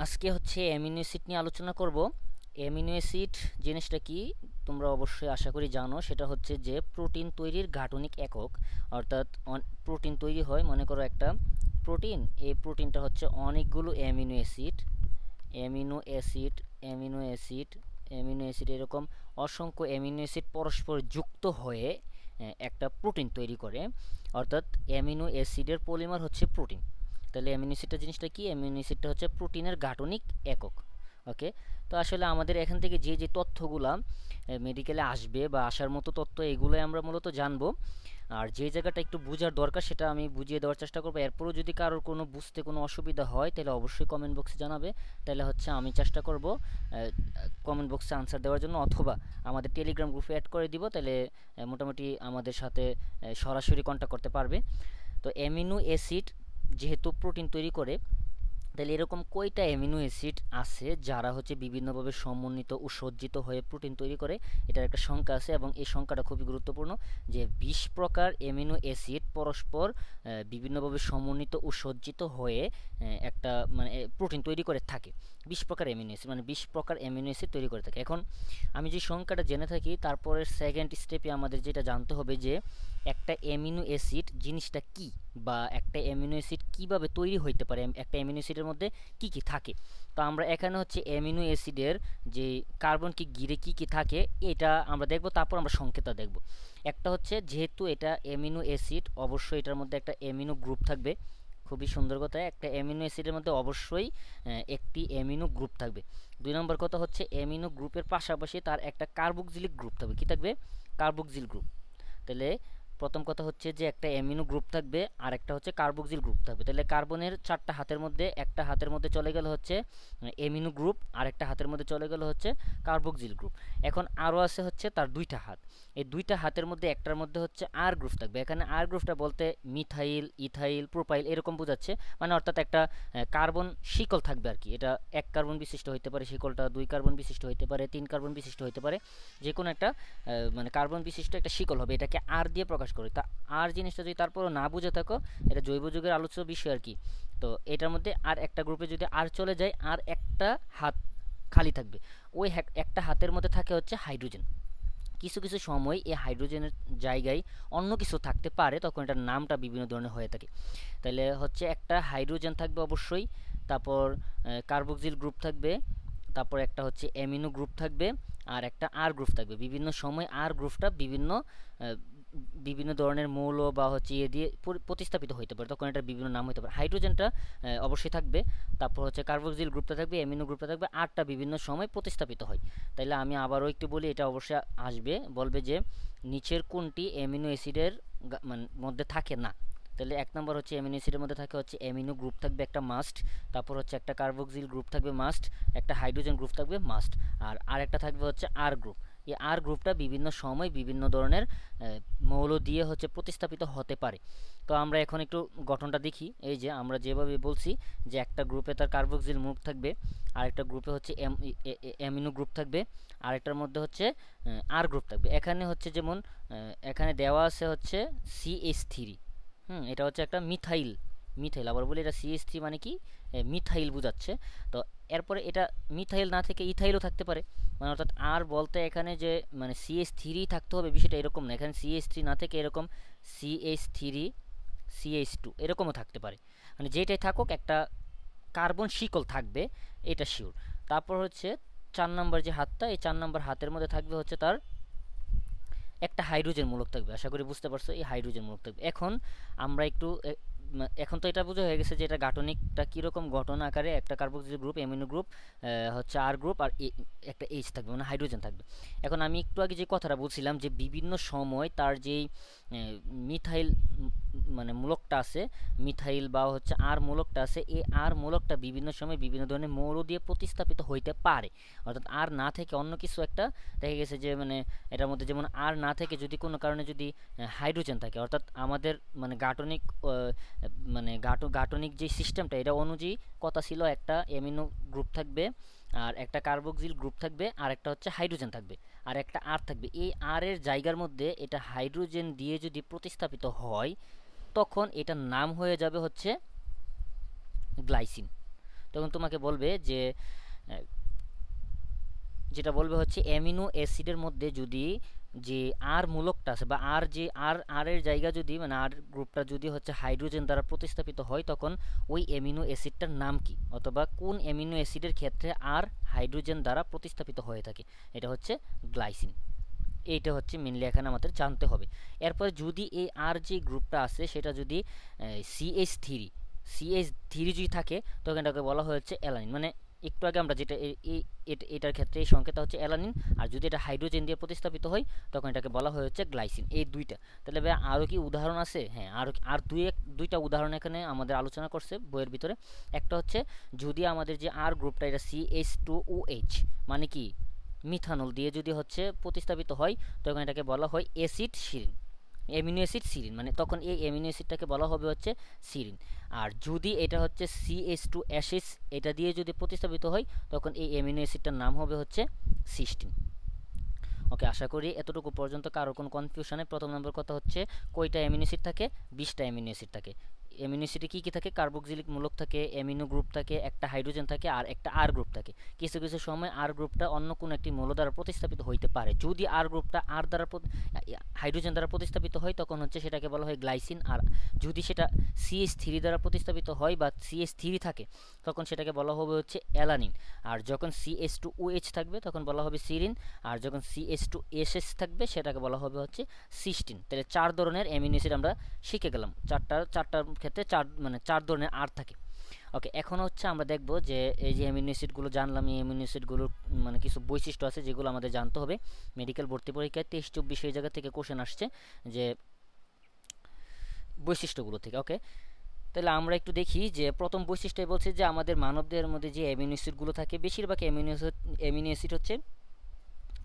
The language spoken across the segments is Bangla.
আজকে হচ্ছে অ্যামিনো অ্যাসিড নিয়ে আলোচনা করব। অ্যামিনো অ্যাসিড জিনিসটা কি তোমরা অবশ্যই আশা করি জানো, সেটা হচ্ছে যে প্রোটিন তৈরির গাঠনিক একক। অর্থাৎ প্রোটিন তৈরি হয়, মনে করো একটা প্রোটিন, এই প্রোটিনটা হচ্ছে অনেকগুলো amino acid, amino acid, amino acid, amino acid, এরকম অসংখ্য অ্যামিনো অ্যাসিড পরস্পর যুক্ত হয়ে একটা প্রোটিন তৈরি করে। অর্থাৎ অ্যামিনো অ্যাসিডের পলিমার হচ্ছে প্রোটিন। তাহলে অ্যামিনো অ্যাসিডটা জিনিসটা কি? অ্যামিনো অ্যাসিডটা হচ্ছে প্রোটিনের গাঠনিক একক। ওকে। তো আসলে আমাদের এখান থেকে যে যে তথ্যগুলা মেডিকেলে আসবে বা আসার মতো তথ্য, এগুলোই আমরা মূলত জানবো। আর যে জায়গাটা একটু বোঝার দরকার সেটা আমি বুঝিয়ে দেওয়ার চেষ্টা করবো। এরপরও যদি কারোর কোনো বুঝতে কোনো অসুবিধা হয় তাহলে অবশ্যই কমেন্ট বক্সে জানাবে। তাহলে হচ্ছে আমি চেষ্টা করব কমেন্ট বক্সে আনসার দেওয়ার জন্য, অথবা আমাদের টেলিগ্রাম গ্রুপে অ্যাড করে দিব। তাহলে মোটামুটি আমাদের সাথে সরাসরি কন্ট্যাক্ট করতে পারবে। তো অ্যামিনো অ্যাসিড যেহেতু প্রোটিন তৈরি করে, তাহলে এরকম কয়টা অ্যামিনো অ্যাসিড আছে যারা হচ্ছে বিভিন্নভাবে সমন্বিত ও সজ্জিত হয়ে প্রোটিন তৈরি করে? এটার একটা সংখ্যা আছে এবং এই সংখ্যাটা খুবই গুরুত্বপূর্ণ, যে 20 প্রকার অ্যামিনো অ্যাসিড পরস্পর বিভিন্নভাবে সমন্বিত ও সজ্জিত হয়ে একটা মানে প্রোটিন তৈরি করে থাকে। 20 প্রকার অ্যামিনো অ্যাসিড মানে 20 প্রকার অ্যামিনো অ্যাসিড তৈরি করে থাকে। এখন আমি যে সংখ্যাটা জেনে থাকি, তারপরের সেকেন্ড স্টেপে আমাদের যেটা জানতে হবে যে একটা অ্যামিনো অ্যাসিড জিনিসটা কি, বা একটা অ্যামিনো অ্যাসিড কীভাবে তৈরি হইতে পারে, একটা অ্যামিনো অ্যাসিডের মধ্যে কি কি থাকে। তো আমরা এখানে হচ্ছে অ্যামিনো অ্যাসিডের যে কার্বনকে ঘিরে কি কি থাকে এটা আমরা দেখব, তারপর আমরা সংকেতটা দেখব। একটা হচ্ছে, যেহেতু এটা অ্যামিনো অ্যাসিড, অবশ্যই এটার মধ্যে একটা অ্যামিনো গ্রুপ থাকবে। খুবই সুন্দর কথা, একটা অ্যামিনো অ্যাসিডের মধ্যে অবশ্যই একটি অ্যামিনো গ্রুপ থাকবে। 2 নম্বর কথা হচ্ছে, অ্যামিনো গ্রুপের পাশাপাশি তার একটা কার্বক্সিলিক গ্রুপ থাকবে। কি থাকবে? Carboxyl group. তাহলে প্রথম কথা হচ্ছে যে একটা অ্যামিনো গ্রুপ থাকবে আর একটা হচ্ছে কার্বক্সিল গ্রুপ থাকবে। তাহলে কার্বনের 4টা হাতের মধ্যে একটা হাতের মধ্যে চলে গেল হচ্ছে অ্যামিনো গ্রুপ, আর একটা হাতের মধ্যে চলে গেল হচ্ছে কার্বক্সিল গ্রুপ। এখন আরও আছে হচ্ছে তার 2টা হাত, এই 2টা হাতের মধ্যে একটার মধ্যে হচ্ছে আর গ্রুপ থাকবে। এখানে আর গ্রুপটা বলতে মিথাইল, ইথাইল, প্রোপাইল এরকম বোঝাচ্ছে, মানে অর্থাৎ একটা কার্বন শিকল থাকবে আর কি। এটা 1 কার্বন বিশিষ্ট হইতে পারে শিকলটা, 2 কার্বন বিশিষ্ট হইতে পারে, 3 কার্বন বিশিষ্ট হইতে পারে, যে কোনো একটা মানে কার্বন বিশিষ্ট একটা শিকল হবে। এটাকে আর দিয়ে প্রকাশ করে। তা আর জিনিসটা যদি তারপরও না বুঝে থাকো, এটা জৈব যুগের আলোচ্য বিষয় আর কি। তো এটার মধ্যে আর একটা গ্রুপে যদি আর চলে যায়, আর একটা হাত খালি থাকবে। ওই একটা হাতের মধ্যে থাকে হচ্ছে হাইড্রোজেন। কিছু কিছু সময় এই হাইড্রোজেনের জায়গায় অন্য কিছু থাকতে পারে, তখন এটার নামটা বিভিন্ন ধরনের হয়ে থাকে। তাহলে হচ্ছে একটা হাইড্রোজেন থাকবে অবশ্যই, তারপর কার্বক্সিল গ্রুপ থাকবে, তারপর একটা হচ্ছে অ্যামিনো গ্রুপ থাকবে, আর একটা আর গ্রুপ থাকবে। বিভিন্ন সময় আর গ্রুপটা বিভিন্ন ধরনের মৌল বা হচ্ছে ইয়ে দিয়ে প্রতিস্থাপিত হইতে পারে, তখন এটার বিভিন্ন নাম হতে পারে। হাইড্রোজেনটা অবশ্যই থাকবে, তারপর হচ্ছে কার্বক্সিল গ্রুপটা থাকবে, অ্যামিনো গ্রুপটা থাকবে, আরটা বিভিন্ন সময় প্রতিস্থাপিত হয়। তাইলে আমি আবারও একটু বলি, এটা অবশ্যই আসবে, বলবে যে নিচের কোনটি অ্যামিনো অ্যাসিডের মানে মধ্যে থাকে না। তাহলে 1 নম্বর হচ্ছে অ্যামিনো অ্যাসিডের মধ্যে থাকে হচ্ছে অ্যামিনো গ্রুপ থাকবে একটা মাস্ট, তারপর হচ্ছে একটা কার্বক্সিল গ্রুপ থাকবে মাস্ট, একটা হাইড্রোজেন গ্রুপ থাকবে মাস্ট, আর আরেকটা থাকবে হচ্ছে আর গ্রুপ। এই আর গ্রুপটা বিভিন্ন সময় বিভিন্ন ধরনের মৌল দিয়ে হচ্ছে প্রতিস্থাপিত হতে পারে। তো আমরা এখন একটু গঠনটা দেখি। এই যে আমরা যেভাবে বলছি যে একটা গ্রুপে তার কার্বক্সিল গ্রুপ থাকবে, আরেকটা গ্রুপে হচ্ছে অ্যামিনো গ্রুপ থাকবে, আরেকটার মধ্যে হচ্ছে আর গ্রুপ থাকবে। এখানে হচ্ছে যেমন এখানে দেওয়া আছে হচ্ছে CH3। এটা হচ্ছে একটা মিথাইল। মিথাইল আবার বলি, এটা CH3 মানে কি? মিথাইল বোঝাচ্ছে। তো এরপরে এটা মিথাইল না থেকে ইথাইলও থাকতে পারে। মানে অর্থাৎ আর বলতে এখানে যে মানে CH3 থাকতে হবে বিষয়টা এরকম না। এখানে CH3 না থেকে এরকম CH3, CH2 এরকমও থাকতে পারে। মানে যেটাই থাকুক একটা কার্বন শিকল থাকবে, এটা শিওর। তারপর হচ্ছে 4 নাম্বার যে হাতটা, এই 4 নাম্বার হাতের মধ্যে থাকবে হচ্ছে তার একটা হাইড্রোজেন মূলক থাকবে। আশা করি বুঝতে পারছো, এই হাইড্রোজেন মূলক থাকবে। এখন আমরা একটু এখন তো এটা বোঝা হয়ে গেছে যে এটা গাঠনিকটা কীরকম গঠন আকারে, একটা কার্বক্সিল গ্রুপ, অ্যামিনো গ্রুপ, হচ্ছে আর গ্রুপ, আর একটা এইচ থাকবে, মানে হাইড্রোজেন থাকবে। এখন আমি একটু আগে যে কথাটা বলছিলাম যে বিভিন্ন সময় তার যেই মিথাইল মানে মূলকটা আছে, মিথাইল বা হচ্ছে আর মূলকটা আছে, এই আর মূলকটা বিভিন্ন সময় বিভিন্ন ধরনের মৌল দিয়ে প্রতিস্থাপিত হইতে পারে। অর্থাৎ আর না থেকে অন্য কিছু একটা দেখা গেছে যে মানে এটার মধ্যে যেমন আর না থেকে যদি কোনো কারণে যদি হাইড্রোজেন থাকে, অর্থাৎ আমাদের মানে গাঠনিক মানে গাঠনিক যে সিস্টেমটা এটা অনুযায়ী কথা ছিল, একটা অ্যামিনো গ্রুপ থাকবে, আর একটা কার্বক্সিল গ্রুপ থাকবে, আর একটা হচ্ছে হাইড্রোজেন থাকবে, আর একটা আর থাকবে। এই আর এর জায়গার মধ্যে এটা হাইড্রোজেন দিয়ে যদি প্রতিস্থাপিত হয়, তখন এটার নাম হয়ে যাবে হচ্ছে গ্লাইসিন। তো তখন তোমাকে বলবে যে যেটা বলবে হচ্ছে অ্যামিনো অ্যাসিডের মধ্যে যদি যে আর মূলকটা আছে বা আর যে আর এর জায়গা যদি মানে আর গ্রুপটা যদি হচ্ছে হাইড্রোজেন দ্বারা প্রতিস্থাপিত হয় তখন ওই অ্যামিনো অ্যাসিডটার নাম কি, অথবা কোন অ্যামিনো অ্যাসিডের ক্ষেত্রে আর হাইড্রোজেন দ্বারা প্রতিস্থাপিত হয়ে থাকে, এটা হচ্ছে গ্লাইসিন। এইটা হচ্ছে মেনলি এখানে আমাদের জানতে হবে। এরপর যদি এই আর যে গ্রুপটা আছে সেটা যদি CH3 যদি থাকে তখন এটাকে বলা হচ্ছে অ্যালানিন। মানে একটু আগে আমরা যেটা এটার ক্ষেত্রে এই সংকেতটা হচ্ছে অ্যালানিন, আর যদি এটা হাইড্রোজেন দিয়ে প্রতিস্থাপিত হয় তখন এটাকে বলা হচ্ছে গ্লাইসিন। এই দুইটা। তাহলে ভাই আরও কি উদাহরণ আছে? হ্যাঁ, আর দুইটা উদাহরণ এখানে আমাদের আলোচনা করছে বইয়ের ভিতরে। একটা হচ্ছে যদি আমাদের যে আর গ্রুপটা এটা CH2OH মানে কি মিথানল দিয়ে যদি হচ্ছে প্রতিস্থাপিত হয় তখন এটাকে বলা হয় acid Sirin, amino acid Sirin, মানে তখন এই অ্যামিনো অ্যাসিডটাকে বলা হবে হচ্ছে সিরিন। আর যদি এটা হচ্ছে CH2 অ্যাসিস এটা দিয়ে যদি প্রতিস্থাপিত হয় তখন এই অ্যামিনো অ্যাসিডটার নাম হবে হচ্ছে সিস্টিন। ওকে, আশা করি এতটুকু পর্যন্ত কারো কোনো কনফিউশনে। প্রথম নম্বর কথা হচ্ছে কয়টা অ্যামিনো অ্যাসিড থাকে? 20টা অ্যামিনো অ্যাসিড থাকে। অ্যামিনো অ্যাসিডে কী কী থাকে? কার্বক্সিলিক মূলক থাকে, অ্যামিনো গ্রুপ থাকে, একটা হাইড্রোজেন থাকে, আর একটা আর গ্রুপ থাকে। কিছু কিছু সময় আর গ্রুপটা অন্য কোনো একটি মৌল দ্বারা প্রতিস্থাপিত হইতে পারে। যদি আর গ্রুপটা আর দ্বারা হাইড্রোজেন দ্বারা প্রতিস্থাপিত হয় তখন হচ্ছে সেটাকে বলা হয় গ্লাইসিন। আর যদি সেটা CH3 দ্বারা প্রতিস্থাপিত হয় বা CH3 থাকে তখন সেটাকে বলা হবে হচ্ছে অ্যালানিন। আর যখন CH2OH থাকবে তখন বলা হবে সিরিন। আর যখন CH2SS থাকবে সেটাকে বলা হবে হচ্ছে সিস্টিন। তাহলে 4 ধরনের অ্যামিনো অ্যাসিড আমরা শিখে গেলাম। চারটার ক্ষেত্রে মানে 4 ধরনের আর থাকে। ওকে, এখন হচ্ছে আমরা দেখব যে এই যে অ্যামিনো অ্যাসিডগুলো জানলাম, এই অ্যামিনো অ্যাসিডগুলোর মানে কিছু বৈশিষ্ট্য আছে যেগুলো আমাদের জানতে হবে। মেডিকেল ভর্তি পরীক্ষায় 23-24 এই জায়গা থেকে কোশ্চেন আসছে যে বৈশিষ্ট্যগুলো থেকে। ওকে, তাহলে আমরা একটু দেখি যে প্রথম বৈশিষ্ট্য বলছে যে আমাদের মানবদেহের মধ্যে যে অ্যামিনো অ্যাসিডগুলো থাকে বেশিরভাগ অ্যামিনো অ্যাসিড হচ্ছে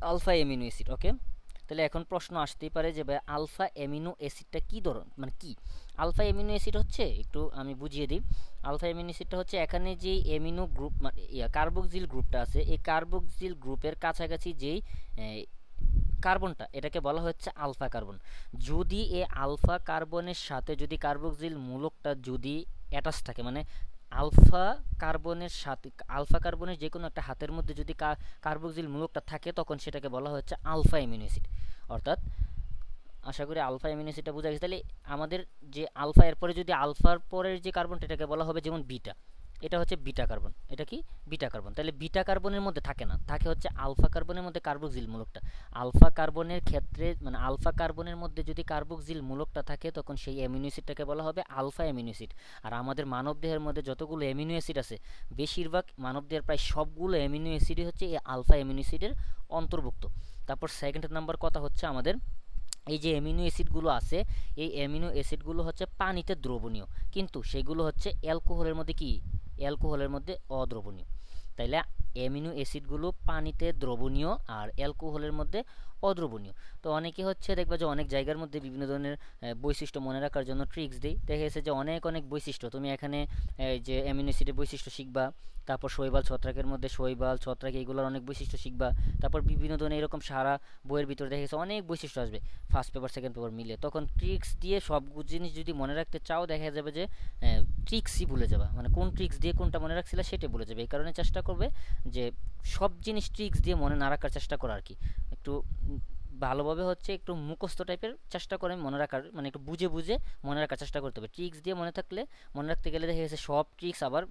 আলফা অ্যামিনো অ্যাসিড। ওকে, তাহলে এখন প্রশ্ন আসতেই পারে যে ভাই আলফা অ্যামিনো অ্যাসিডটা কী ধরন, মানে কি আলফা অ্যামিনো অ্যাসিড হচ্ছে, একটু আমি বুঝিয়ে দিই। আলফা অ্যামিনো অ্যাসিডটা হচ্ছে এখানে যেই অ্যামিনো গ্রুপ মানে কার্বক্সিল গ্রুপটা আছে এই কার্বক্সিল গ্রুপের কাছাকাছি যেই কার্বনটা এটাকে বলা হচ্ছে আলফা কার্বন। যদি এই আলফা কার্বনের সাথে যদি কার্বক্সিল মূলকটা যদি অ্যাটাচ থাকে, মানে আলফা কার্বনের সাথে আলফা কার্বনের যে কোনো একটা হাতের মধ্যে যদি কার্বক্সিল মূলকটা থাকে তখন সেটাকে বলা হচ্ছে আলফা অ্যামিনো অ্যাসিড। অর্থাৎ আশা করি আলফা অ্যামিনো অ্যাসিডটা বোঝা গেছে। তাহলে আমাদের যে আলফা এরপরে যদি আলফার পরের যে কার্বনটা এটাকে বলা হবে যেমন বিটা, এটা হচ্ছে বিটা কার্বন। এটা কি বিটা কার্বন। তাহলে বিটা কার্বনের মধ্যে থাকে না, থাকে হচ্ছে আলফা কার্বনের মধ্যে কার্বক্সিল মূলকটা। আলফা কার্বনের ক্ষেত্রে মানে আলফা কার্বনের মধ্যে যদি কার্বক্সিল মূলকটা থাকে তখন সেই অ্যামিনো অ্যাসিডটাকে বলা হবে আলফা অ্যামিনো অ্যাসিড। আর আমাদের মানবদেহের মধ্যে যতগুলো অ্যামিনো অ্যাসিড আছে বেশিরভাগ মানবদেহের প্রায় সবগুলো অ্যামিনো অ্যাসিডই হচ্ছে এই আলফা অ্যামিনো অ্যাসিডের অন্তর্ভুক্ত। তারপর সেকেন্ড নাম্বার কথা হচ্ছে আমাদের এই যে অ্যামিনো অ্যাসিডগুলো আছে এই অ্যামিনো অ্যাসিডগুলো হচ্ছে পানিতে দ্রবণীয়, কিন্তু সেগুলো হচ্ছে অ্যালকোহলের মধ্যে কি অ্যালকোহলের মধ্যে অদ্রবণীয়। তাইলে অ্যামিনো অ্যাসিডগুলো পানিতে দ্রবণীয় আর অ্যালকোহলের মধ্যে অদ্রবণীয়। তো অনেকে হচ্ছে দেখবা যে অনেক জায়গার মধ্যে বিভিন্ন ধরনের বৈশিষ্ট্য মনে রাখার জন্য ট্রিক্স দেই। দেখা গেছে যে অনেক অনেক বৈশিষ্ট্য তুমি এখানে যে অ্যামিনো অ্যাসিডের বৈশিষ্ট্য শিখবা, তারপর শৈবাল ছত্রাকের মধ্যে শৈবাল ছত্রাক এইগুলোর অনেক বৈশিষ্ট্য শিখবা। তারপর বিভিন্ন ধরনের এরকম সারা বইয়ের ভিতরে দেখা গেছে অনেক বৈশিষ্ট্য আসবে ফার্স্ট পেপার সেকেন্ড পেপার মিলে। তখন ট্রিক্স দিয়ে সব জিনিস যদি মনে রাখতে চাও দেখা যাবে যে ট্রিক্সই ভুলে যাবা, মানে কোন ট্রিক্স দিয়ে কোনটা মনে রাখছিলে সেটাই ভুলে যাবে। এই কারণে চেষ্টা করবে যে সব জিনিস ট্রিক্স দিয়ে মনে না রাখার চেষ্টা করা আর কি। একটু ভালোভাবে হচ্ছে একটু মুখস্থ টাইপের চেষ্টা করে মনে রাখার, মানে একটু বুঝে বুঝে মনে রাখার চেষ্টা করতে হবে। ট্রিক্স দিয়ে মনে রাখতে গেলে দেখা গেছে সব ট্রিক্স আবার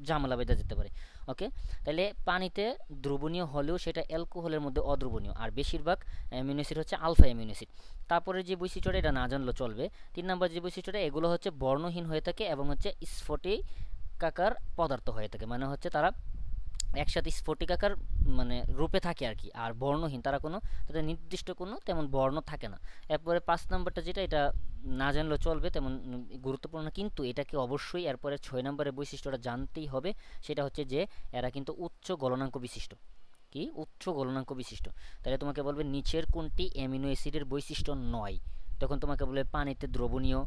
ঝামেলা বেঁধে যেতে পারে। ওকে, তাহলে পানিতে দ্রবণীয় হলেও সেটা অ্যালকোহলের মধ্যে অদ্রবণীয়, আর বেশিরভাগ অ্যামিনো অ্যাসিড হচ্ছে আলফা অ্যামিনো অ্যাসিড। তারপরে যে বৈশিষ্ট্যটা এটা না জানলেও চলবে, 3 নম্বর যে বৈশিষ্ট্যটা এগুলো হচ্ছে বর্ণহীন হয়ে থাকে এবং হচ্ছে স্ফটিকাকার পদার্থ হয়ে থাকে, মানে হচ্ছে তারা একসাথে স্ফটিকাকার মানে রূপে থাকে আর কি। আর বর্ণহীন, তাদের নির্দিষ্ট কোনো তেমন বর্ণ থাকে না। এরপরে 5 নম্বরটা যেটা এটা না জানলেও চলবে, তেমন গুরুত্বপূর্ণ, কিন্তু এটাকে অবশ্যই এরপরে 6 নম্বরের বৈশিষ্ট্যটা জানতেই হবে। সেটা হচ্ছে যে এরা কিন্তু উচ্চ গলনাঙ্ক বিশিষ্ট। কি উচ্চ গলনাঙ্ক বিশিষ্ট। তাহলে তোমাকে বলবে নিচের কোনটি অ্যামিনো অ্যাসিডের বৈশিষ্ট্য নয়, তখন তোমাকে বলবে পানিতে দ্রবণীয়,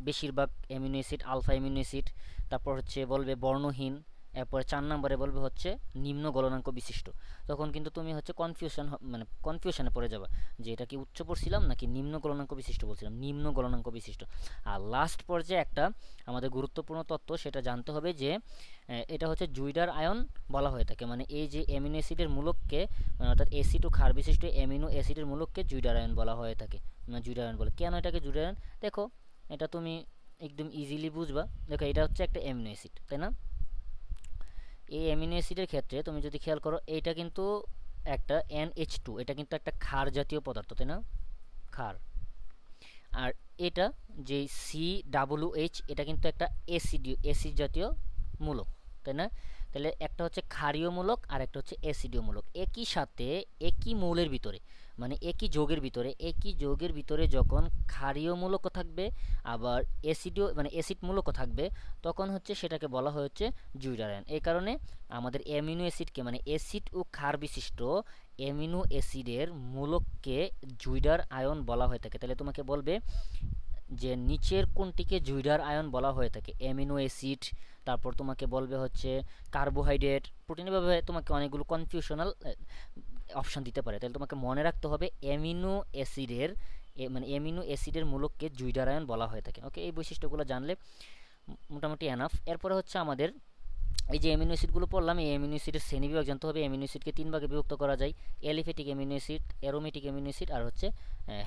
বেশিরভাগ amino acid alpha amino acid, তারপর হচ্ছে বলবে বর্ণহীন, এরপরে 4 নম্বরে বলবে হচ্ছে নিম্ন গলনাঙ্ক বিশিষ্ট। তখন কিন্তু তুমি হচ্ছে মানে কনফিউশনে পড়ে যাবে যে এটা কি উচ্চ পড়ছিলাম নাকি নিম্ন গলনাঙ্ক বিশিষ্ট বলছিলাম, নিম্ন গলনাঙ্ক বিশিষ্ট। আর লাস্ট পর্যায়ে একটা আমাদের গুরুত্বপূর্ণ তথ্য সেটা জানতে হবে যে এটা হচ্ছে জুইডার আয়ন বলা হয়ে থাকে, মানে এই যে অ্যামিনো অ্যাসিডের মূলককে মানে অর্থাৎ অ্যাসিড ও ক্ষার বিশিষ্ট অ্যামিনো অ্যাসিডের মূলককে জুইডার আয়ন বলা হয়ে থাকে, মানে জুইডার আয়ন বলে। কেন এটাকে জুইডার আয়ন, দেখো এটা তুমি একদম ইজিলি বুঝবা। দেখো এটা হচ্ছে একটা অ্যামিনো অ্যাসিড, তাই না? এই অ্যামিনো অ্যাসিডের ক্ষেত্রে তুমি যদি খেয়াল করো এইটা কিন্তু একটা NH2, এটা কিন্তু একটা ক্ষার জাতীয় পদার্থ, তাই না? ক্ষার। আর এটা যে COOH এটা কিন্তু একটা অ্যাসিড জাতীয় মূলক, তাই না? তাহলে একটা হচ্ছে ক্ষারীয় মূলক আর একটা হচ্ছে অ্যাসিডীয় মূলক, একই সাথে একই মৌলের ভিতরে মানে একই যৌগের ভিতরে যখন ক্ষারীয় মূলকও থাকবে আবার অ্যাসিড মূলকও থাকবে, তখন হচ্ছে সেটাকে বলা হচ্ছে জুইডার আয়ন। এই কারণে আমাদের অ্যামিনো অ্যাসিডকে মানে অ্যাসিড ও ক্ষার বিশিষ্ট অ্যামিনো অ্যাসিডের মূলককে জুইডার আয়ন বলা হয়ে থাকে। তাহলে তোমাকে বলবে যে নিচের কোনটিকে জুইডার আয়ন বলা হয়ে থাকে, অ্যামিনো অ্যাসিড, তারপর তোমাকে বলবে হচ্ছে কার্বোহাইড্রেট, প্রোটিন, এভাবে তোমাকে অনেকগুলো কনফিউশনাল অপশন দিতে পারে। তাহলে তোমাকে মনে রাখতে হবে মানে অ্যামিনো অ্যাসিডের মূলককে জুইডার আয়ন বলা হয়ে থাকে। ওকে, এই বৈশিষ্ট্যগুলো জানলে মোটামুটি এনাফ। এরপরে হচ্ছে আমাদের এই যে অ্যামিনো অ্যাসিডগুলো পড়লাম, এই অ্যামিনো অ্যাসিডের শ্রেণীবিভাগ জানতে হবে। অ্যামিনো অ্যাসিডকে 3 ভাগে বিভক্ত করা যায়: aliphatic amino acid, aromatic amino acid আর হচ্ছে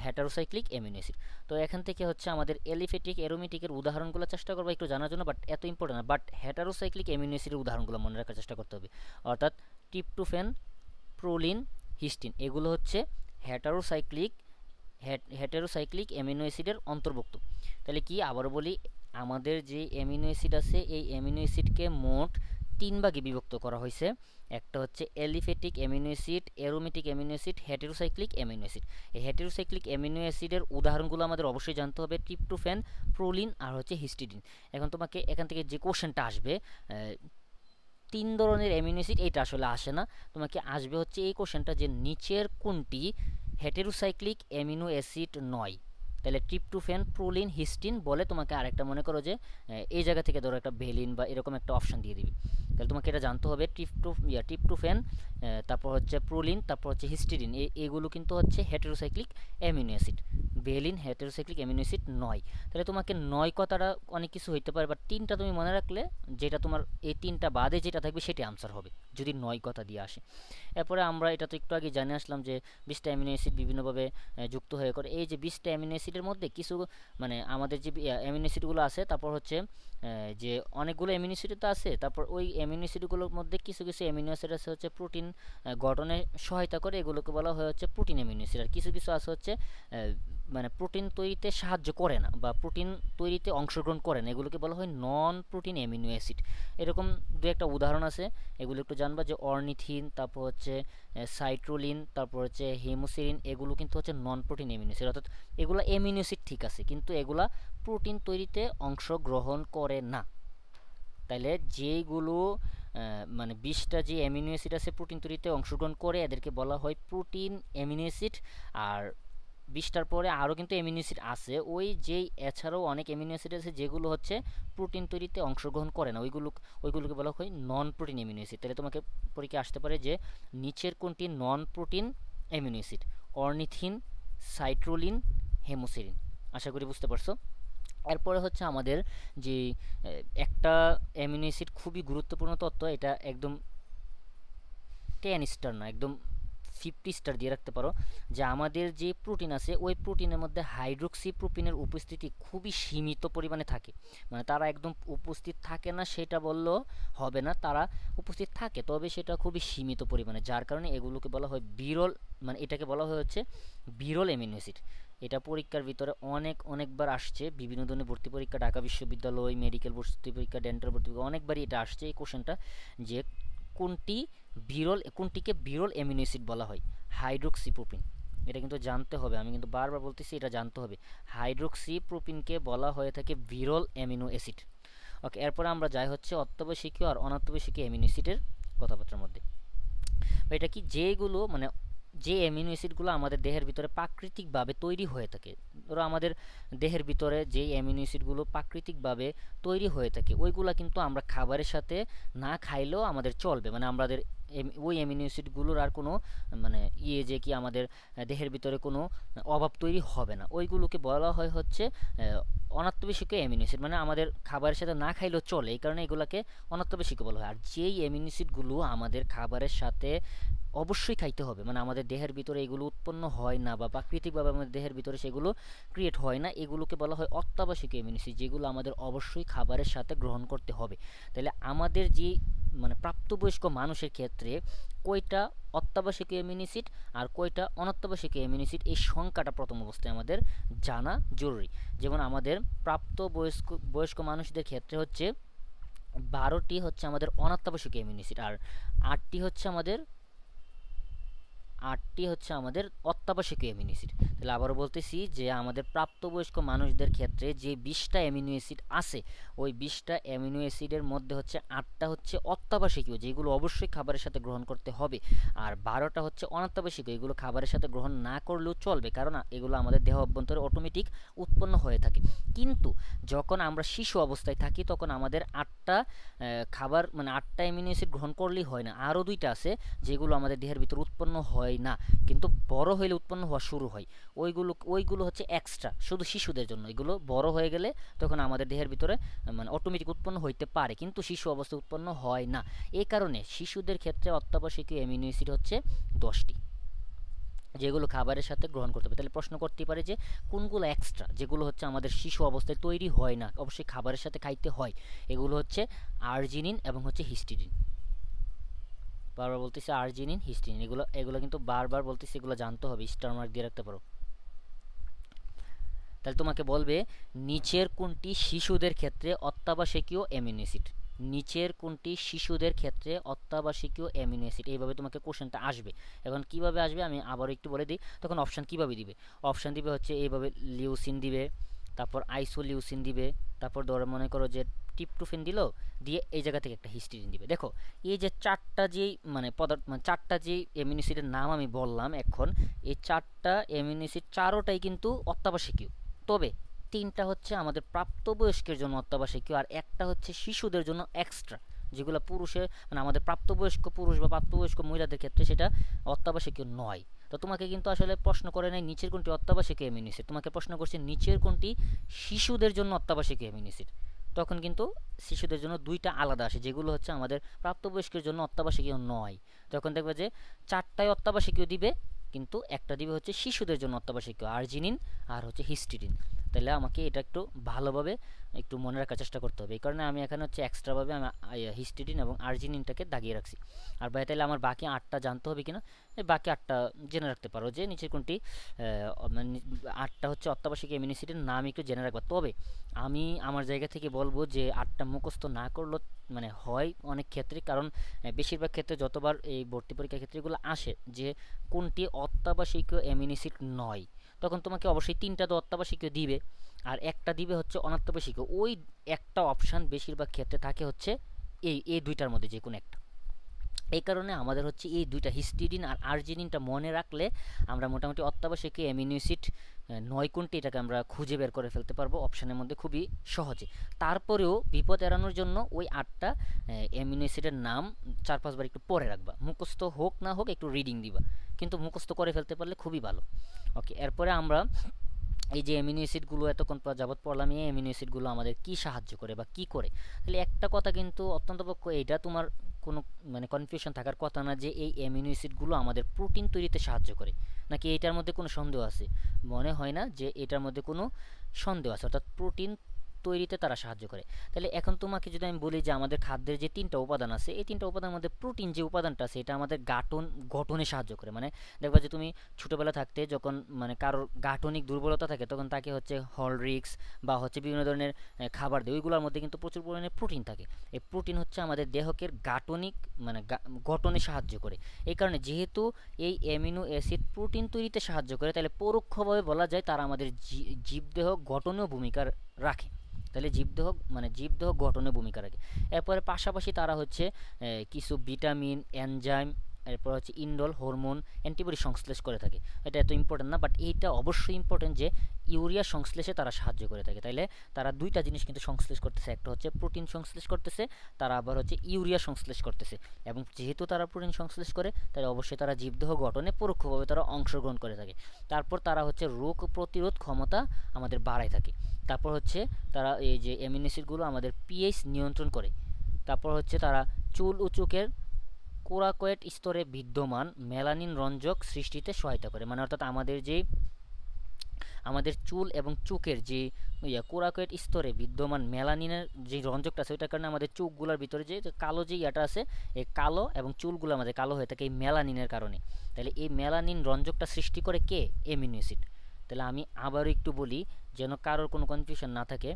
হেটারোসাইক্লিক অ্যামিনো অ্যাসিড। তো এখান থেকে হচ্ছে আমাদের অ্যালিফ্যাটিক অ্যারোমেটিকের উদাহরণগুলো চেষ্টা করবো একটু জানার জন্য, বাট এত ইম্পর্টেন্ট না। বাট হেটারোসাইক্লিক অ্যামিনো অ্যাসিডের উদাহরণগুলো মনে রাখার চেষ্টা করতে হবে, অর্থাৎ ট্রিপটোফ্যান, প্রোলিন, হিস্টিন, এগুলো হচ্ছে হেটারোসাইক্লিক হেটারোসাইক্লিক অ্যামিনো অ্যাসিডের অন্তর্ভুক্ত। তাহলে কি আবারও বলি, আমাদের যে অ্যামিনো অ্যাসিড আছে এই অ্যামিনো অ্যাসিডকে মোট 3 ভাগে বিভক্ত করা হয়েছে। একটা হচ্ছে aliphatic amino acid, aromatic amino acid, heterocyclic amino acid. এই হেটারোসাইক্লিক অ্যামিনো অ্যাসিডের উদাহরণগুলো আমাদের অবশ্যই জানতে হবে: ট্রিপটোফ্যান, প্রোলিন আর হচ্ছে হিস্টিডিন। এখন তোমাকে এখান থেকে যে কোশ্চেনটা আসবে 3 ধরনের অ্যামিনো অ্যাসিড, এইটা আসলে আসে না, তোমাকে আসবে হচ্ছে এই কোশ্চেনটা যে নিচের কোনটি হেটেরোসাইক্লিক অ্যামিনো অ্যাসিড নয়। তাহলে ট্রিপটোফ্যান, প্রোলিন, হিস্টিন বলে তোমাকে আরেকটা মনে করো যে এই জায়গা থেকে ধরো একটা ভ্যালিন বা এরকম একটা অপশন দিয়ে দিবি। তাহলে তোমাকে এটা জানতে হবে ট্রিপটোফ্যান, তারপর হচ্ছে প্রোলিন, তারপর হচ্ছে হিস্টিডিন, এগুলো কিন্তু হচ্ছে heterocyclic amino acid. Valine heterocyclic amino acid নয়। তাহলে তোমাকে 9 কথাটা অনেক কিছু হইতে পারে, বা 3টা তুমি মনে রাখলে যেটা তোমার এই 3টা বাদে যেটা থাকবে সেটা আনসার হবে যদি 9 কথা দিয়ে আসে। এরপরে আমরা এটা তো একটু আগে জানে আসলাম যে 20টা অ্যামিনো অ্যাসিড বিভিন্নভাবে যুক্ত হয়ে করে। এই যে 20টা অ্যামিনো অ্যাসিডের মধ্যে কিছু মানে আমাদের যে অ্যামিনো অ্যাসিডগুলো আছে, তারপর হচ্ছে যে অনেকগুলো অ্যামিনো অ্যাসিড তো আছে, তারপর ওই অ্যামিনো অ্যাসিডগুলোর মধ্যে কিছু কিছু অ্যামিনো অ্যাসিড আছে হচ্ছে প্রোটিন গঠনে সহায়তা করে, এগুলোকে বলা হয় হচ্ছে প্রোটিন অ্যামিনো অ্যাসিড। আর কিছু কিছু আছে হচ্ছে মানে প্রোটিন তৈরিতে সাহায্য করে না বা প্রোটিন তৈরিতে অংশগ্রহণ করে না, এগুলোকে বলা হয় নন প্রোটিন অ্যামিনো অ্যাসিড। এরকম দু একটা উদাহরণ আছে, এগুলো একটু জানবা, যে অর্নিথিন, তারপর হচ্ছে সাইট্রোলিন, তারপর হচ্ছে হেমোসিরিন, এগুলো কিন্তু হচ্ছে নন প্রোটিন অ্যামিনো অ্যাসিড। অর্থাৎ এগুলো অ্যামিনো অ্যাসিড ঠিক আছে, কিন্তু এগুলা প্রোটিন তৈরিতে অংশগ্রহণ করে না। তাইলে যেইগুলো মানে 20টা যে অ্যামিনো অ্যাসিড আছে প্রোটিন তৈরিতে অংশগ্রহণ করে, এদেরকে বলা হয় প্রোটিন অ্যামিনো অ্যাসিড। আর 20টার পরে আরও কিন্তু অ্যামিনো অ্যাসিড আছে, ওই যেই এছাড়াও অনেক অ্যামিনো অ্যাসিড আছে যেগুলো হচ্ছে প্রোটিন তৈরিতে অংশগ্রহণ করে না, ওইগুলোকে বলা হয় নন প্রোটিন অ্যামিনো অ্যাসিড। তাহলে তোমাকে পরীক্ষা আসতে পারে যে নিচের কোনটি non protein amino acid: ornithine, citrulline, homoserine. আশা করি বুঝতে পারছো। এরপরে হচ্ছে আমাদের যে একটা অ্যামিনো অ্যাসিড খুবই গুরুত্বপূর্ণ তথ্য, এটা একদম 10 স্টার না, একদম 50 স্টার দিয়ে রাখতে পারো, যে আমাদের যে প্রোটিন আছে ওই প্রোটিনের মধ্যে হাইড্রোক্সি প্রোটিনের উপস্থিতি খুবই সীমিত পরিমাণে থাকে। মানে তারা একদম উপস্থিত থাকে না সেটা বললেও হবে না, তারা উপস্থিত থাকে তবে সেটা খুবই সীমিত পরিমাণে, যার কারণে এগুলোকে বলা হয় বিরল, মানে এটাকে বলা হয় হচ্ছে বিরল অ্যামিনো অ্যাসিড। এটা পরীক্ষার ভিতরে অনেকবার আসছে, বিভিন্ন ধরনের ভর্তি পরীক্ষা, ঢাকা বিশ্ববিদ্যালয় মেডিকেল ভর্তি পরীক্ষা, ডেন্টাল ভর্তি পরীক্ষা, অনেকবারই এটা আসছে এই কোশ্চেনটা, যে কোনটিকে বিরল অ্যামিনো অ্যাসিড বলা হয়: হাইড্রোক্সিপ্রোপিন। এটা কিন্তু জানতে হবে, আমি কিন্তু বারবার বলতেছি এটা জানতে হবে, হাইড্রোক্সিপ্রোপিনকে বলা হয়ে থাকে বিরল অ্যামিনো অ্যাসিড। ওকে, এরপরে আমরা যাই হচ্ছে অত্যাবশ্যকীয় আর অনাত্যাবশ্যকীয় অ্যামিনো অ্যাসিডের কথাবার্তার মধ্যে। এটা কি যেগুলো মানে যে অ্যামিনো অ্যাসিডগুলো আমাদের দেহের ভিতরে প্রাকৃতিকভাবে তৈরি হয়ে থাকে, ধরো আমাদের দেহের ভিতরে যেই অ্যামিনো অ্যাসিডগুলো প্রাকৃতিকভাবে তৈরি হয়ে থাকে ওইগুলা কিন্তু আমরা খাবারের সাথে না খাইলেও আমাদের চলবে, মানে আমাদের ওই অ্যামিনো অ্যাসিডগুলোর আর কোনো মানে যে কি আমাদের দেহের ভিতরে কোনো অভাব তৈরি হবে না, ওইগুলোকে বলা হয় হচ্ছে অনাত্মবেশীয় অ্যামিনো অ্যাসিড, মানে আমাদের খাবারের সাথে না খাইলেও চলে, এই কারণে এগুলাকে অনাত্মবেশীয় বলা হয়। আর যেই অ্যামিনো অ্যাসিডগুলো আমাদের খাবারের সাথে অবশ্যই খাইতে হবে, মানে আমাদের দেহের ভিতরে এগুলো উৎপন্ন হয় না বা প্রাকৃতিকভাবে আমাদের দেহের ভিতরে সেগুলো ক্রিয়েট হয় না, এগুলোকে বলা হয় অত্যাবশ্যক অ্যামিনো অ্যাসিড, যেগুলো আমাদের অবশ্যই খাবারের সাথে গ্রহণ করতে হবে। তাহলে আমাদের যে মানে প্রাপ্তবয়স্ক মানুষের ক্ষেত্রে কয়টা অত্যাবশ্যকীয় অ্যামিনো অ্যাসিড আর কয়টা অনাত্যাবশ্যকীয় অ্যামিনো অ্যাসিড এই সংখ্যাটা প্রথম অবস্থায় আমাদের জানা জরুরি। যেমন আমাদের বয়স্ক মানুষদের ক্ষেত্রে হচ্ছে 12টি হচ্ছে আমাদের অনাত্যাবশ্যকীয় অ্যামিনো অ্যাসিড, আর 8টি হচ্ছে আমাদের 8টি হচ্ছে আমাদের অত্যাবশ্যকীয় অ্যামিনো অ্যাসিড। তাহলে আবারও বলতেছি যে আমাদের প্রাপ্তবয়স্ক মানুষদের ক্ষেত্রে যে 20টা অ্যামিনো অ্যাসিড আছে ওই 20টা অ্যামিনো অ্যাসিডের মধ্যে হচ্ছে 8টা হচ্ছে অত্যাবশ্যকীয়, যেগুলো অবশ্যই খাবারের সাথে গ্রহণ করতে হবে, আর 12টা হচ্ছে অনাত্যাবশ্যকীয়, এগুলো খাবারের সাথে গ্রহণ না করলেও চলবে, কারণ এগুলো আমাদের দেহ অভ্যন্তরে অটোমেটিক উৎপন্ন হয়ে থাকে। কিন্তু যখন আমরা শিশু অবস্থায় থাকি তখন আমাদের 8টা খাবার মানে 8টা অ্যামিনো অ্যাসিড গ্রহণ করলেই হয় না, আরও 2টা আছে যেগুলো আমাদের দেহের ভিতর উৎপন্ন হয় না, কিন্তু বড় হইলে উৎপন্ন হওয়া শুরু হয়। ওইগুলো হচ্ছে এক্সট্রা শুধু শিশুদের জন্য, এগুলো বড় হয়ে গেলে তখন আমাদের দেহের ভিতরে মানে অটোমেটিক উৎপন্ন হইতে পারে, কিন্তু শিশু অবস্থায় উৎপন্ন হয় না। এই কারণে শিশুদের ক্ষেত্রে অত্যাবশ্যকীয় অ্যামিনো অ্যাসিড হচ্ছে 10টি, যেগুলো খাবারের সাথে গ্রহণ করতে হবে। তাহলে প্রশ্ন করতে পারে যে কোনগুলো এক্সট্রা, যেগুলো হচ্ছে আমাদের শিশু অবস্থায় তৈরি হয় না, অবশ্যই খাবারের সাথে খাইতে হয়, এগুলো হচ্ছে আর্জিনিন এবং হচ্ছে হিস্টিডিন। বারবার বলতেছি আর্জিনিন হিস্টিডিন, এগুলো এগুলো কিন্তু বারবার বলতেছি, এগুলো জানতে হবে, স্টার মার্ক দিয়ে রাখতে পারো। তাহলে তোমাকে বলবে নিচের কোনটি শিশুদের ক্ষেত্রে অত্যাবশ্যকীয় অ্যামিনো অ্যাসিড, নিচের কোনটি শিশুদের ক্ষেত্রে অত্যাবশ্যকীয় অ্যামিনো অ্যাসিড, এইভাবে তোমাকে কোশ্চেনটা আসবে। এখন কিভাবে আসবে আমি আবারও একটু বলে দিই, তখন অপশান কিভাবে দিবে, অপশান দিবে হচ্ছে এইভাবে লিউসিন দিবে, তারপর আইসোলিউসিন দিবে, তারপর ধরো মনে করো যে টিপটুফেন দিল, দিয়ে এই জায়গা থেকে একটা হিস্টিডিন দিবে। দেখো এই যে চারটা যেই মানে পদার্থ মানে চারটা যেই অ্যামিনো অ্যাসিডের নাম আমি বললাম এখন, এই চারটা অ্যামিনো অ্যাসিড চারোটাই কিন্তু অত্যাবশ্যকীয়, তবে 3টা হচ্ছে আমাদের প্রাপ্তবয়স্কের জন্য অত্যাবশ্যকীয় আর একটা হচ্ছে শিশুদের জন্য এক্সট্রা, যেগুলো পুরুষের মানে আমাদের প্রাপ্তবয়স্ক পুরুষ বা প্রাপ্তবয়স্ক মহিলাদের ক্ষেত্রে সেটা অত্যাবশ্যকীয় নয়। তো তোমাকে কিন্তু আসলে প্রশ্ন করে নাই নিচের কোনটি অত্যাবশ্যকীয় অ্যামিনো অ্যাসিড, তোমাকে প্রশ্ন করছে নিচের কোনটি শিশুদের জন্য অত্যাবশ্যকীয় অ্যামিনো অ্যাসিড, তখন কিন্তু শিশুদের জন্য 2টা আলাদা আসে, যেগুলো হচ্ছে আমাদের প্রাপ্তবয়স্কের জন্য অত্যাবশ্যকীয় নয়। তখন দেখবে যে 4টাই অত্যাবশ্যকীয় দিবে, কিন্তু একটা দিবে হচ্ছে শিশুদের জন্য অত্যাবশ্যকীয় আর্জিনিন আর হচ্ছে হিস্টিডিন। তাহলে আমাকে এটা একটু ভালোভাবে একটু মনে রাখার চেষ্টা করতে হবে, এই কারণে আমি এখানে হচ্ছে এক্সট্রাভাবে আমি হিস্টিডিন এবং আর্জিনিনটাকে দাগিয়ে রাখছি। আর ভাই তাহলে আমার বাকি 8টা জানতে হবে কিনা, এই বাকি 8টা জেনে রাখতে পারো যে নিচের কোনটি মানে 8টা হচ্ছে অত্যাবশ্যকীয় অ্যামিনো অ্যাসিডের নাম একটু জেনে রাখবা। তবে আমি আমার জায়গা থেকে বলবো যে 8টা মুখস্থ না করলেও মানে হয় অনেক ক্ষেত্রে, কারণ বেশিরভাগ ক্ষেত্রে যতবার এই ভর্তি পরীক্ষার ক্ষেত্রে এগুলো আসে যে কোনটি অত্যাবশ্যকীয় অ্যামিনো অ্যাসিড নয়, তখন তোমাকে অবশ্যই 3টা তো অত্যাবশ্যকীয় দিবে আর একটা দিবে হচ্ছে অনাত্যাবশ্যকীয়, ওই একটা অপশান বেশিরভাগ ক্ষেত্রে থাকে হচ্ছে এই 2টার মধ্যে যে কোনো একটা। এই কারণে আমাদের হচ্ছে এই 2টা হিস্টিডিন আর আর্জিনিনটা মনে রাখলে আমরা মোটামুটি অত্যাবশ্যকীয় অ্যামিনো অ্যাসিড 9 কোনটি এটাকে আমরা খুঁজে বের করে ফেলতে পারবো অপশানের মধ্যে খুবই সহজে। তারপরেও বিপদ এড়ানোর জন্য ওই 8টা অ্যামিনো অ্যাসিডের নাম 4-5 বার একটু পড়ে রাখবা, মুখস্থ হোক না হোক একটু রিডিং দিবা, কিন্তু মুখস্থ করে ফেলতে পারলে খুবই ভালো। ওকে, এরপরে আমরা এই যে অ্যামিনো অ্যাসিডগুলো এতক্ষণ যাবত পড়লাম, এই অ্যামিনো অ্যাসিডগুলো আমাদের কি সাহায্য করে বা কি করে, তাহলে একটা কথা কিন্তু অত্যন্ত পক্ষ এটা তোমার কোনো মানে কনফিউশন থাকার কথা না যে এই অ্যামিনো অ্যাসিডগুলো আমাদের প্রোটিন তৈরিতে সাহায্য করে, নাকি এটার মধ্যে কোনো সন্দেহ আছে? মনে হয় না যে এটার মধ্যে কোনো সন্দেহ আছে, অর্থাৎ প্রোটিন তৈরিতে তারা সাহায্য করে। তাহলে এখন তোমাকে যদি আমি বলি যে আমাদের খাদ্যের যে 3টা উপাদান আছে এই 3টা উপাদানের মধ্যে প্রোটিন যে উপাদানটা আছে এটা আমাদের গঠনে সাহায্য করে, মানে দেখবা যে তুমি ছোটোবেলা থাকতে যখন মানে কারোর গাঠনিক দুর্বলতা থাকে তখন তাকে হচ্ছে হরলিক্স বা হচ্ছে বিভিন্ন ধরনের খাবার দেয়, ওইগুলোর মধ্যে কিন্তু প্রচুর পরিমাণে প্রোটিন থাকে। এই প্রোটিন হচ্ছে আমাদের দেহকে গাঠনিক মানে গঠনে সাহায্য করে। এই কারণে যেহেতু এই অ্যামিনো অ্যাসিড প্রোটিন তৈরিতে সাহায্য করে, তাহলে পরোক্ষভাবে বলা যায় তারা আমাদের জীবদেহ গঠনেও ভূমিকা রাখে। তাহলে জীবদেহ গঠনে ভূমিকা রাখে। এরপরে পাশাপাশি তারা হচ্ছে কিছু ভিটামিন, এনজাইম এরপর হচ্ছে ইন্ডোল হরমোন অ্যান্টিবডি সংশ্লেষ করে থাকে। এটা এত ইম্পর্টেন্ট না, বাট এইটা অবশ্যই ইম্পর্টেন্ট যে ইউরিয়া সংশ্লেষে তারা সাহায্য করে থাকে। তাইলে তারা দুইটা জিনিস কিন্তু সংশ্লেষ করতেছে, একটা হচ্ছে প্রোটিন সংশ্লেষ করতেছে, তারা আবার হচ্ছে ইউরিয়া সংশ্লেষ করতেছে। এবং যেহেতু তারা প্রোটিন সংশ্লেষ করে, তাহলে অবশ্যই তারা জীবদেহ গঠনে পরোক্ষভাবে তারা অংশগ্রহণ করে থাকে। তারপর তারা হচ্ছে রোগ প্রতিরোধ ক্ষমতা আমাদের বাড়ায় থাকে। তারপর হচ্ছে তারা এই যে অ্যামিনো অ্যাসিডগুলো আমাদের পিএইচ নিয়ন্ত্রণ করে। তারপর হচ্ছে তারা চুল ও চোখের কোরাকয়েড স্তরে বিদ্যমান মেলানিন রঞ্জক সৃষ্টিতে সহায়তা করে। মানে অর্থাৎ আমাদের চুল এবং চোখের যে কোরাকয়েড স্তরে বিদ্যমান মেলানিনের যে রঞ্জকটা আছে, ওইটার কারণে আমাদের চোখগুলোর ভিতরে যে কালো যে ইয়াটা আছে, এই কালো এবং চুলগুলো আমাদের কালো হয়ে থাকে এই মেলানিনের কারণে। তাহলে এই মেলানিন রঞ্জকটা সৃষ্টি করে কে? Amino acid. তাহলে আমি আবারও একটু বলি যেন কারোর কোনো কনফিউশন না থাকে।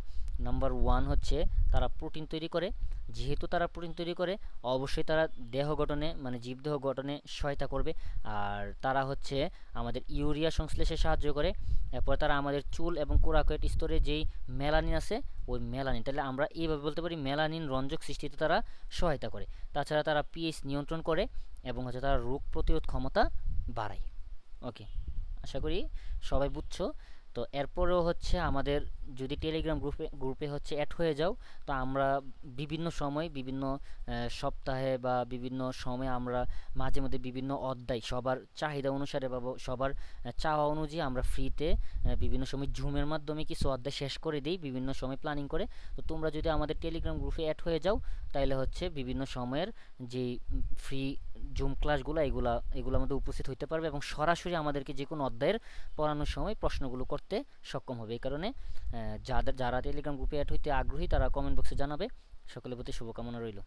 নাম্বার 1 হচ্ছে তারা প্রোটিন তৈরি করে। যেহেতু তারা প্রোটিন তৈরি করে, অবশ্যই তারা দেহ গঠনে মানে জীবদেহ গঠনে সহায়তা করবে। আর তারা হচ্ছে আমাদের ইউরিয়া সংশ্লেষে সাহায্য করে। এরপর তারা আমাদের চুল এবং কোরাকয়েড স্তরে যেই মেলানিন আছে, ওই মেলানিন, তাহলে আমরা এইভাবে বলতে পারি মেলানিন রঞ্জক সৃষ্টিতে তারা সহায়তা করে। তাছাড়া তারা পিএইচ নিয়ন্ত্রণ করে এবং হচ্ছে তারা রোগ প্রতিরোধ ক্ষমতা বাড়ায়। ওকে, আশা করি সবাই বুঝছো। তো এরপরেও হচ্ছে আমাদের যদি টেলিগ্রাম গ্রুপে হচ্ছে অ্যাড হয়ে যাও, তো আমরা বিভিন্ন সময় বিভিন্ন সপ্তাহে বা বিভিন্ন সময়ে আমরা মাঝে মধ্যে বিভিন্ন অধ্যায় সবার চাহিদা অনুসারে বা সবার চাওয়া অনুযায়ী আমরা ফ্রিতে বিভিন্ন সময় জুমের মাধ্যমে কিছু অধ্যায় শেষ করে দিই বিভিন্ন সময় প্ল্যানিং করে। তো তোমরা যদি আমাদের টেলিগ্রাম গ্রুপে অ্যাড হয়ে যাও, তাহলে হচ্ছে বিভিন্ন সময়ের যে ফ্রি জুম ক্লাসগুলো এগুলোর মধ্যে উপস্থিত হইতে পারবে এবং সরাসরি আমাদেরকে যে কোনো অধ্যায়ের পড়ানোর সময় প্রশ্নগুলো করতে সক্ষম হবে। এই কারণে যারা টেলিগ্রাম গ্রুপে অ্যাড হইতে আগ্রহী তারা কমেন্ট বক্সে জানাবে। সকলের প্রতি শুভকামনা রইল।